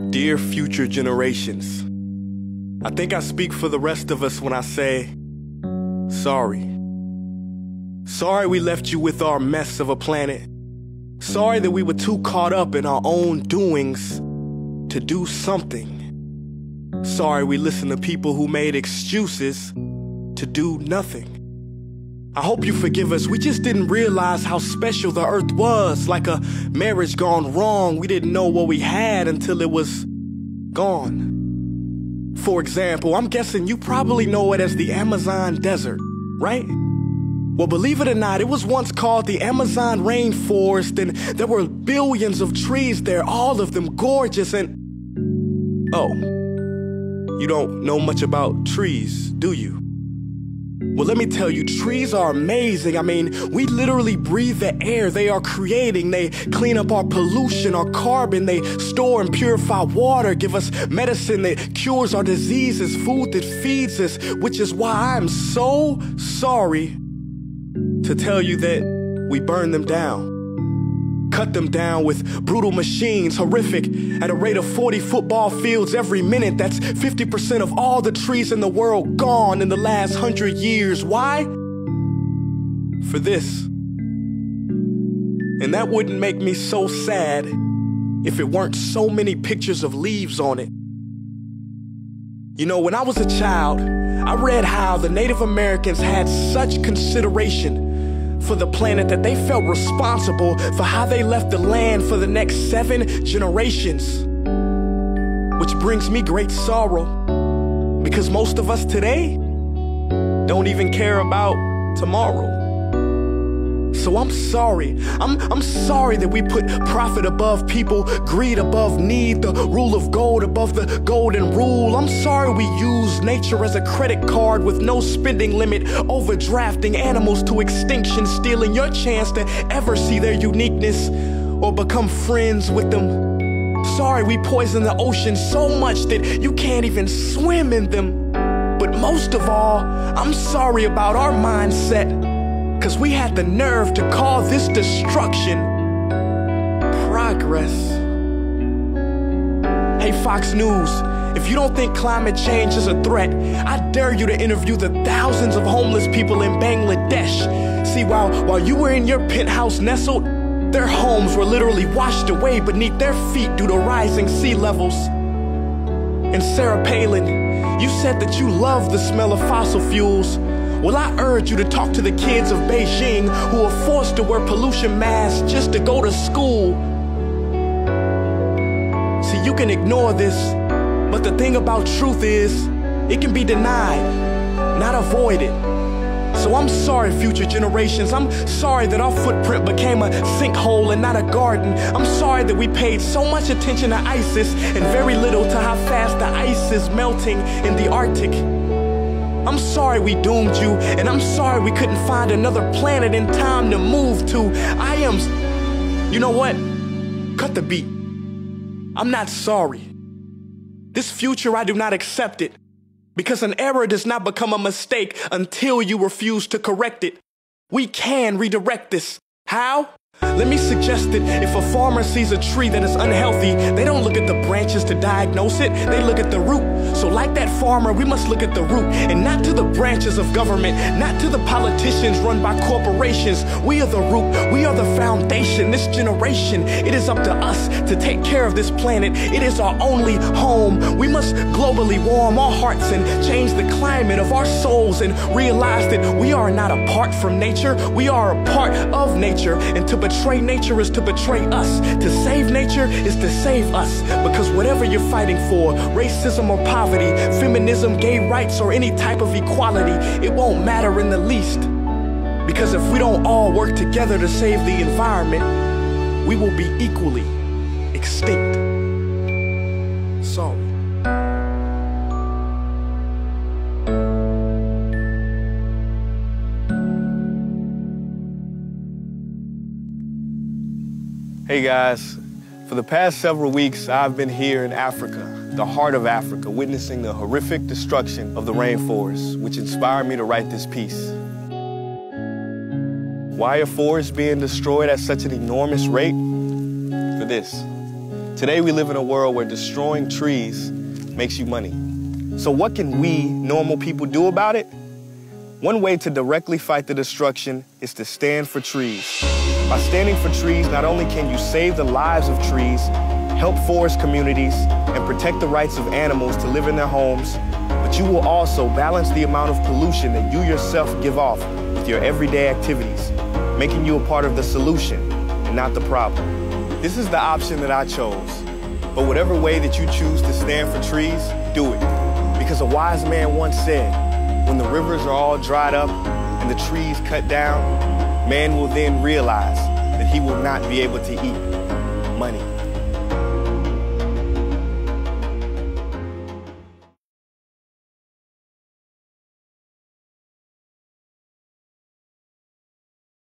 Dear future generations, I think I speak for the rest of us when I say, sorry. Sorry we left you with our mess of a planet. Sorry that we were too caught up in our own doings to do something. Sorry we listened to people who made excuses to do nothing. I hope you forgive us. We just didn't realize how special the earth was. Like a marriage gone wrong, we didn't know what we had until it was gone. For example, I'm guessing you probably know it as the Amazon desert, right? Well, believe it or not, it was once called the Amazon rainforest, and there were billions of trees there, all of them gorgeous. And oh, you don't know much about trees, do you? Well, let me tell you, trees are amazing. I mean, we literally breathe the air they are creating. They clean up our pollution, our carbon. They store and purify water, give us medicine that cures our diseases, food that feeds us, which is why I'm so sorry to tell you that we burn them down. Cut them down with brutal machines, horrific, at a rate of 40 football fields every minute. That's 50% of all the trees in the world gone in the last 100 years. Why? For this. And that wouldn't make me so sad if it weren't so many pictures of leaves on it. You know, when I was a child, I read how the Native Americans had such consideration for the planet that they felt responsible for how they left the land for the next 7 generations. Which brings me great sorrow, because most of us today don't even care about tomorrow. So I'm sorry. I'm sorry that we put profit above people, greed above need, the rule of gold above the golden rule. I'm sorry we use nature as a credit card with no spending limit, overdrafting animals to extinction, stealing your chance to ever see their uniqueness or become friends with them. Sorry we poison the ocean so much that you can't even swim in them. But most of all, I'm sorry about our mindset, 'cause we had the nerve to call this destruction progress. Hey Fox News, if you don't think climate change is a threat, I dare you to interview the thousands of homeless people in Bangladesh. See, while you were in your penthouse nestled, their homes were literally washed away beneath their feet due to rising sea levels. And Sarah Palin, you said that you love the smell of fossil fuels. Well, I urge you to talk to the kids of Beijing who are forced to wear pollution masks just to go to school. See, you can ignore this, but the thing about truth is, it can be denied, not avoided. So I'm sorry, future generations. I'm sorry that our footprint became a sinkhole and not a garden. I'm sorry that we paid so much attention to ISIS and very little to how fast the ice is melting in the Arctic. I'm sorry we doomed you, and I'm sorry we couldn't find another planet in time to move to. You know what? Cut the beat. I'm not sorry. This future, I do not accept it, because an error does not become a mistake until you refuse to correct it. We can redirect this. How? Let me suggest that if a farmer sees a tree that is unhealthy, they don't look at the branches to diagnose it, they look at the root. So like that farmer, we must look at the root, and not to the branches of government, not to the politicians run by corporations. We are the root, we are the foundation. This generation, it is up to us to take care of this planet. It is our only home. We must globally warm our hearts and change the climate of our souls and realize that we are not apart from nature, we are a part of nature. And to betray nature is to betray us. To save nature is to save us. Because whatever you're fighting for, racism or poverty, feminism, gay rights, or any type of equality, it won't matter in the least. Because if we don't all work together to save the environment, we will be equally extinct. Sorry. Hey guys, for the past several weeks, I've been here in Africa, the heart of Africa, witnessing the horrific destruction of the rainforest, which inspired me to write this piece. Why are forests being destroyed at such an enormous rate? For this, Today we live in a world where destroying trees makes you money. So what can we, normal people, do about it? One way to directly fight the destruction is to stand for trees. By standing for trees, not only can you save the lives of trees, help forest communities, and protect the rights of animals to live in their homes, but you will also balance the amount of pollution that you yourself give off with your everyday activities, making you a part of the solution and not the problem. This is the option that I chose. But whatever way that you choose to stand for trees, do it. Because a wise man once said, when the rivers are all dried up and the trees cut down, man will then realize that he will not be able to eat money.